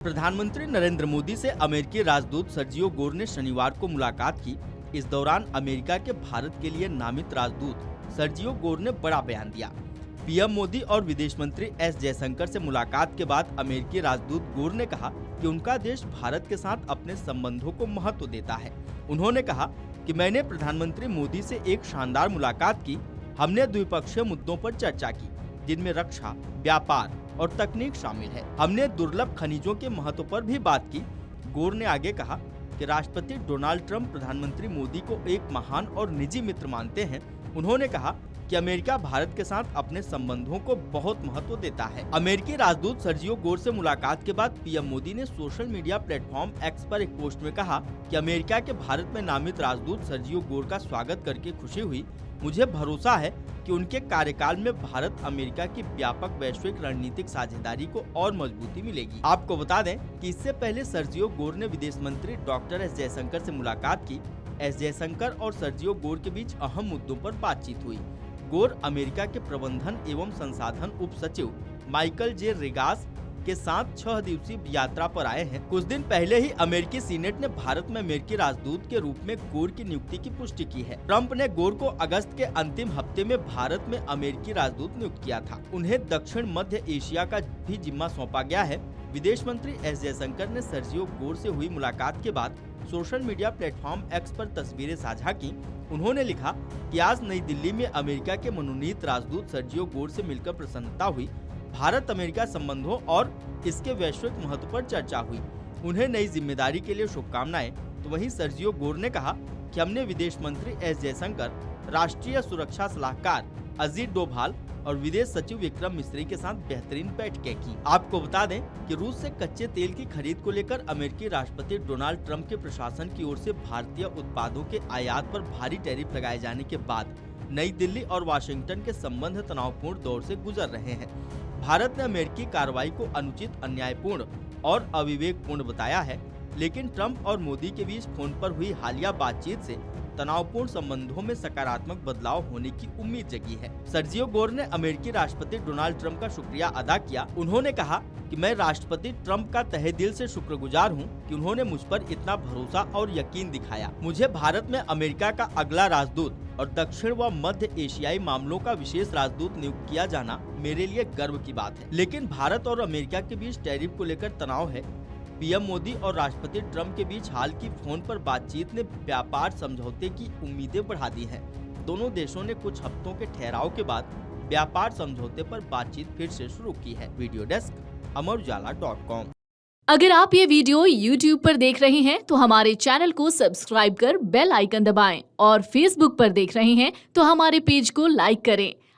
प्रधानमंत्री नरेंद्र मोदी से अमेरिकी राजदूत सर्जियो गोर ने शनिवार को मुलाकात की। इस दौरान अमेरिका के भारत के लिए नामित राजदूत सर्जियो गोर ने बड़ा बयान दिया। पीएम मोदी और विदेश मंत्री एस जयशंकर से मुलाकात के बाद अमेरिकी राजदूत गोर ने कहा कि उनका देश भारत के साथ अपने संबंधों को महत्व देता है। उन्होंने कहा कि मैंने प्रधानमंत्री मोदी से एक शानदार मुलाकात की। हमने द्विपक्षीय मुद्दों पर चर्चा की, जिनमें रक्षा, व्यापार और तकनीक शामिल है। हमने दुर्लभ खनिजों के महत्व पर भी बात की। गोर ने आगे कहा कि राष्ट्रपति डोनाल्ड ट्रंप प्रधानमंत्री मोदी को एक महान और निजी मित्र मानते हैं। उन्होंने कहा कि अमेरिका भारत के साथ अपने संबंधों को बहुत महत्व देता है। अमेरिकी राजदूत सर्जियो गोर से मुलाकात के बाद पीएम मोदी ने सोशल मीडिया प्लेटफॉर्म एक्स पर एक पोस्ट में कहा कि अमेरिका के भारत में नामित राजदूत सर्जियो गोर का स्वागत करके खुशी हुई। मुझे भरोसा है कि उनके कार्यकाल में भारत अमेरिका की व्यापक वैश्विक रणनीतिक साझेदारी को और मजबूती मिलेगी। आपको बता दें कि इससे पहले सर्जियो गोर ने विदेश मंत्री डॉक्टर एस जयशंकर से मुलाकात की। एस जयशंकर और सर्जियो गोर के बीच अहम मुद्दों पर बातचीत हुई। गोर अमेरिका के प्रबंधन एवं संसाधन उप सचिव माइकल जे रेगास के साथ 6 दिवसीय यात्रा पर आए हैं। कुछ दिन पहले ही अमेरिकी सीनेट ने भारत में अमेरिकी राजदूत के रूप में गोर की नियुक्ति की पुष्टि की है। ट्रंप ने गोर को अगस्त के अंतिम हफ्ते में भारत में अमेरिकी राजदूत नियुक्त किया था। उन्हें दक्षिण मध्य एशिया का भी जिम्मा सौंपा गया है। विदेश मंत्री एस जयशंकर ने सर्जियो गोर से हुई मुलाकात के बाद सोशल मीडिया प्लेटफॉर्म एक्स पर तस्वीरें साझा की। उन्होंने लिखा कि आज नई दिल्ली में अमेरिका के मनोनीत राजदूत सर्जियो गोर से मिलकर प्रसन्नता हुई। भारत अमेरिका संबंधों और इसके वैश्विक महत्व पर चर्चा हुई। उन्हें नई जिम्मेदारी के लिए शुभकामनाएं। तो वहीं सर्जियो गोर ने कहा कि हमने विदेश मंत्री एस जयशंकर, राष्ट्रीय सुरक्षा सलाहकार अजीत डोभाल और विदेश सचिव विक्रम मिस्री के साथ बेहतरीन बैठकें की। आपको बता दें कि रूस से कच्चे तेल की खरीद को लेकर अमेरिकी राष्ट्रपति डोनाल्ड ट्रंप के प्रशासन की ओर से भारतीय उत्पादों के आयात पर भारी टैरिफ लगाए जाने के बाद नई दिल्ली और वाशिंगटन के संबंध तनावपूर्ण दौर से गुजर रहे हैं। भारत ने अमेरिकी कार्रवाई को अनुचित, अन्यायपूर्ण और अविवेकपूर्ण बताया है, लेकिन ट्रंप और मोदी के बीच फोन पर हुई हालिया बातचीत से तनावपूर्ण संबंधों में सकारात्मक बदलाव होने की उम्मीद जगी है। सर्जियो गोर ने अमेरिकी राष्ट्रपति डोनाल्ड ट्रंप का शुक्रिया अदा किया। उन्होंने कहा कि मैं राष्ट्रपति ट्रंप का तहे दिल से शुक्रगुजार हूं कि उन्होंने मुझ पर इतना भरोसा और यकीन दिखाया। मुझे भारत में अमेरिका का अगला राजदूत और दक्षिण व मध्य एशियाई मामलों का विशेष राजदूत नियुक्त किया जाना मेरे लिए गर्व की बात है। लेकिन भारत और अमेरिका के बीच टैरिफ को लेकर तनाव है। पीएम मोदी और राष्ट्रपति ट्रंप के बीच हाल की फोन पर बातचीत ने व्यापार समझौते की उम्मीदें बढ़ा दी हैं। दोनों देशों ने कुछ हफ्तों के ठहराव के बाद व्यापार समझौते पर बातचीत फिर से शुरू की है। Video desk amarujala.com। अगर आप ये वीडियो YouTube पर देख रहे हैं तो हमारे चैनल को सब्सक्राइब कर बेल आइकन दबाएं और Facebook पर देख रहे हैं तो हमारे पेज को लाइक करें।